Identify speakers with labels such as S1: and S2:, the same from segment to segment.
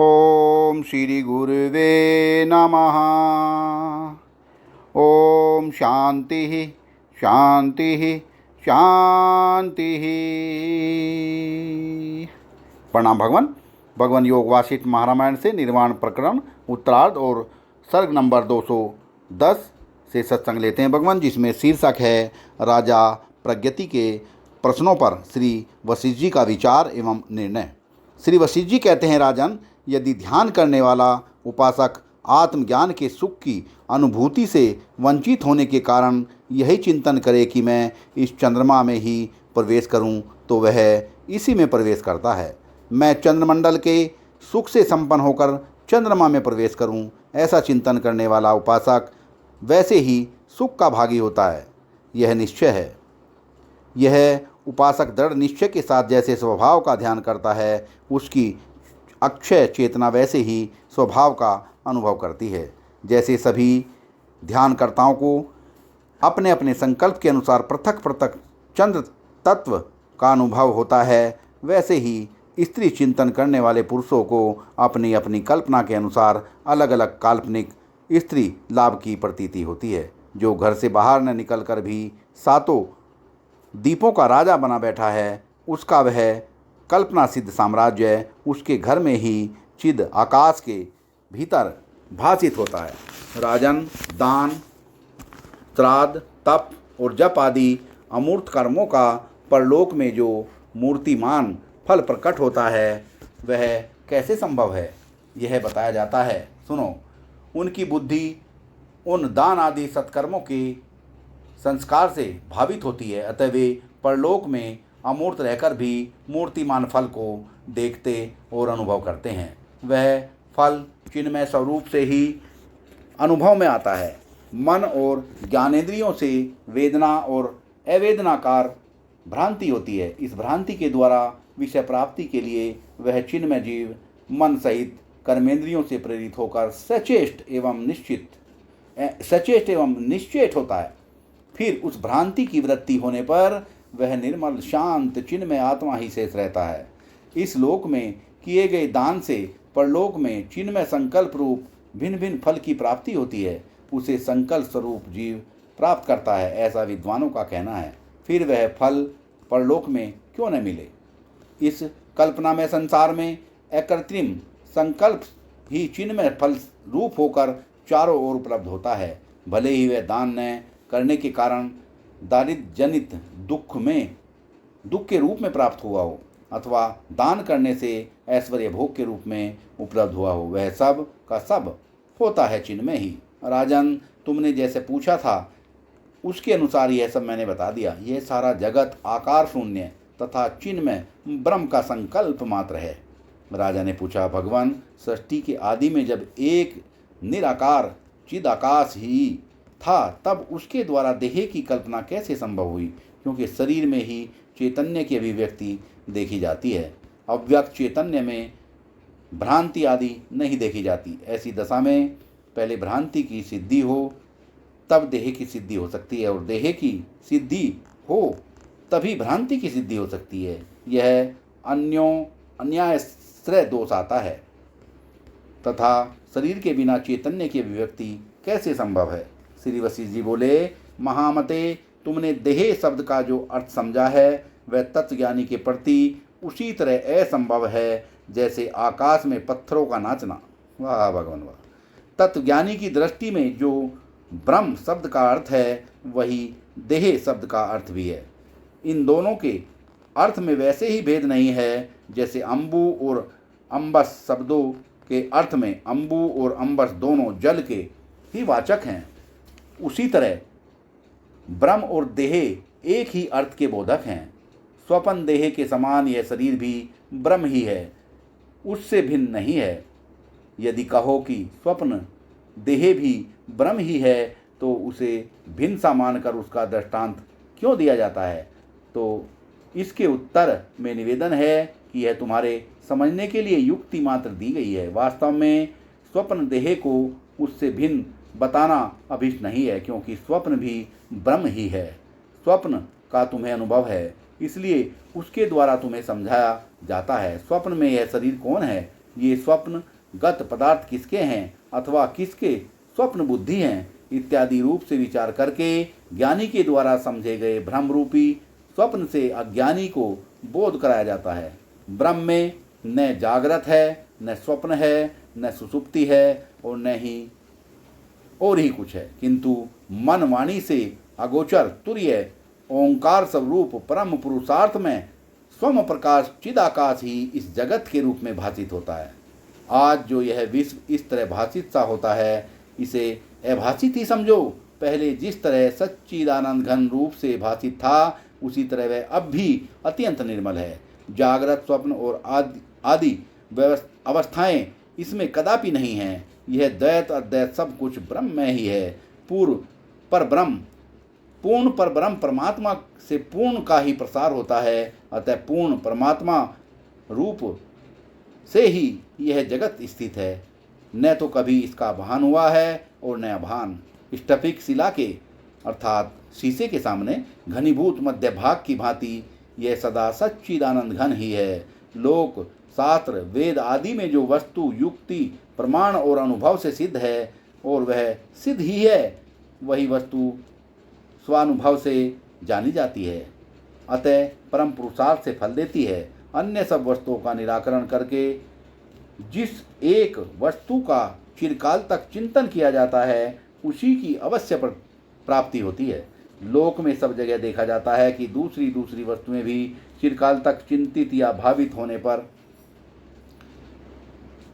S1: ओम श्री गुरुवे नमः। ओम शांति शांति शांति। प्रणाम भगवान। भगवान योग वासिष्ठ महारामायण से निर्वाण प्रकरण उत्तरार्ध और सर्ग नंबर 210 से सत्संग लेते हैं भगवान, जिसमें शीर्षक है राजा प्रगति के प्रश्नों पर श्री वशिष्ठ जी का विचार एवं निर्णय। श्री वशिष्ठ जी कहते हैं, राजन, यदि ध्यान करने वाला उपासक आत्मज्ञान के सुख की अनुभूति से वंचित होने के कारण यही चिंतन करे कि मैं इस चंद्रमा में ही प्रवेश करूं, तो वह इसी में प्रवेश करता है। मैं चंद्रमंडल के सुख से संपन्न होकर चंद्रमा में प्रवेश करूं, ऐसा चिंतन करने वाला उपासक वैसे ही सुख का भागी होता है। यह निश्चय है। यह उपासक दृढ़ निश्चय के साथ जैसे स्वभाव का ध्यान करता है, उसकी अक्षय चेतना वैसे ही स्वभाव का अनुभव करती है। जैसे सभी ध्यानकर्ताओं को अपने अपने संकल्प के अनुसार पृथक पृथक चंद्र तत्व का अनुभव होता है, वैसे ही स्त्री चिंतन करने वाले पुरुषों को अपनी अपनी कल्पना के अनुसार अलग अलग काल्पनिक स्त्री लाभ की प्रतीति होती है। जो घर से बाहर न निकलकर भी सातों दीपों का राजा बना बैठा है, उसका वह कल्पना सिद्ध साम्राज्य उसके घर में ही चिद आकाश के भीतर भासित होता है। राजन, दान, श्राद्ध, तप और जप आदि अमूर्त कर्मों का परलोक में जो मूर्तिमान फल प्रकट होता है, वह कैसे संभव है, यह बताया जाता है। सुनो, उनकी बुद्धि उन दान आदि सत्कर्मों के संस्कार से भावित होती है, अतः वे परलोक में अमूर्त रहकर भी मूर्तिमान फल को देखते और अनुभव करते हैं। वह फल चिन्मय स्वरूप से ही अनुभव में आता है। मन और ज्ञानेंद्रियों से वेदना और अवेदनाकार भ्रांति होती है। इस भ्रांति के द्वारा विषय प्राप्ति के लिए वह चिन्मय जीव मन सहित कर्मेंद्रियों से प्रेरित होकर सचेष्ट एवं निश्चेत होता है। फिर उस भ्रांति की वृत्ति होने पर वह निर्मल शांत चिन्मय आत्मा ही शेष रहता है। इस लोक में किए गए दान से परलोक में चिन्मय संकल्प रूप भिन्न भिन्न फल की प्राप्ति होती है। उसे संकल्प स्वरूप जीव प्राप्त करता है, ऐसा विद्वानों का कहना है। फिर वह फल परलोक में क्यों न मिले। इस कल्पना में संसार में अकृत्रिम संकल्प ही चिन्मय फल रूप होकर चारों ओर उपलब्ध होता है। भले ही वह दान न करने के कारण दारिद्र्य जनित दुख के रूप में प्राप्त हुआ हो, अथवा दान करने से ऐश्वर्य भोग के रूप में उपलब्ध हुआ हो, वह सब का सब होता है चिन्मय ही। राजन, तुमने जैसे पूछा था उसके अनुसार यह सब मैंने बता दिया। यह सारा जगत आकार शून्य तथा चिन्मय ब्रह्म का संकल्प मात्र है। राजा ने पूछा, भगवान, सृष्टि के आदि में जब एक निराकार चिदाकाश ही था, तब उसके द्वारा देह की कल्पना कैसे संभव हुई? क्योंकि शरीर में ही चैतन्य की अभिव्यक्ति देखी जाती है। अव्यक्त चैतन्य में भ्रांति आदि नहीं देखी जाती। ऐसी दशा में पहले भ्रांति की सिद्धि हो, तब देह की सिद्धि हो सकती है, और देह की सिद्धि हो तभी भ्रांति की सिद्धि हो सकती है। यह अन्यायश्रय दोष आता है। तथा शरीर के बिना चैतन्य की अभिव्यक्ति कैसे संभव है? श्री वशिष्ठ जी बोले, महामते, तुमने देह शब्द का जो अर्थ समझा है वह तत्वज्ञानी के प्रति उसी तरह असंभव है जैसे आकाश में पत्थरों का नाचना। वाह भगवान वाह। तत्वज्ञानी की दृष्टि में जो ब्रह्म शब्द का अर्थ है, वही देह शब्द का अर्थ भी है। इन दोनों के अर्थ में वैसे ही भेद नहीं है जैसे अम्बु और अम्बस शब्दों के अर्थ में अम्बु और अम्बस दोनों जल के ही वाचक हैं, उसी तरह ब्रह्म और देह एक ही अर्थ के बोधक हैं। स्वपन देह के समान यह शरीर भी ब्रह्म ही है, उससे भिन्न नहीं है। यदि कहो कि स्वप्न देह भी ब्रह्म ही है, तो उसे भिन्न सा मानकर उसका दृष्टांत क्यों दिया जाता है? तो इसके उत्तर में निवेदन है कि यह तुम्हारे समझने के लिए युक्ति मात्र दी गई है। वास्तव में स्वप्न देह को उससे भिन्न बताना अभीष्ट नहीं है, क्योंकि स्वप्न भी ब्रह्म ही है। स्वप्न का तुम्हें अनुभव है, इसलिए उसके द्वारा तुम्हें समझाया जाता है। स्वप्न में यह शरीर कौन है, ये स्वप्न गत पदार्थ किसके हैं अथवा किसके स्वप्न बुद्धि हैं इत्यादि रूप से विचार करके ज्ञानी के द्वारा समझे गए भ्रम रूपी स्वप्न से अज्ञानी को बोध कराया जाता है। ब्रह्म में न जागृत है, न स्वप्न है, न सुषुप्ति है और न ही और ही कुछ है, किंतु मन वाणी से अगोचर तुर्य ओंकार स्वरूप परम पुरुषार्थ में स्वम प्रकाश चिदाकाश ही इस जगत के रूप में भाषित होता है। आज जो यह विश्व इस तरह भाषित सा होता है, इसे अभाषित ही समझो। पहले जिस तरह सच्चिदानंद घन रूप से भाषित था, उसी तरह वह अब भी अत्यंत निर्मल है। जागृत, स्वप्न और आदि अवस्थाएं इसमें कदापि नहीं हैं। यह द्वैत अद्वैत सब कुछ ब्रह्म में ही है। पूर्ण पर ब्रह्म परमात्मा से पूर्ण का ही प्रसार होता है। अतः पूर्ण परमात्मा रूप से ही यह जगत स्थित है। न तो कभी इसका भान हुआ है और न अभान। स्फटिक शिला के अर्थात शीशे के सामने घनीभूत मध्य भाग की भांति यह सदा सच्चिदानंद घन ही है। लोक शास्त्र वेद आदि में जो वस्तु युक्ति प्रमाण और अनुभव से सिद्ध है और वह सिद्ध ही है, वही वस्तु स्वानुभव से जानी जाती है। अतः परम पुरुषार्थ से फल देती है। अन्य सब वस्तुओं का निराकरण करके जिस एक वस्तु का चिरकाल तक चिंतन किया जाता है, उसी की अवश्य प्राप्ति होती है। लोक में सब जगह देखा जाता है कि दूसरी वस्तुएं भी चिरकाल तक चिंतित या भावित होने पर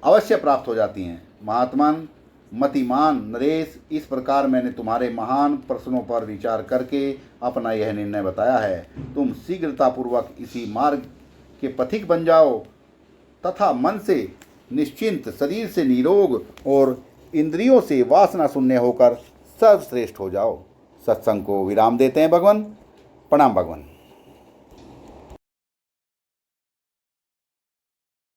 S1: अवश्य प्राप्त हो जाती हैं। महात्मन मतिमान नरेश, इस प्रकार मैंने तुम्हारे महान प्रश्नों पर विचार करके अपना यह निर्णय बताया है। तुम शीघ्रतापूर्वक इसी मार्ग के पथिक बन जाओ तथा मन से निश्चिंत, शरीर से निरोग और इंद्रियों से वासना शून्य होकर सर्वश्रेष्ठ हो जाओ। सत्संग को विराम देते हैं भगवान। प्रणाम भगवान।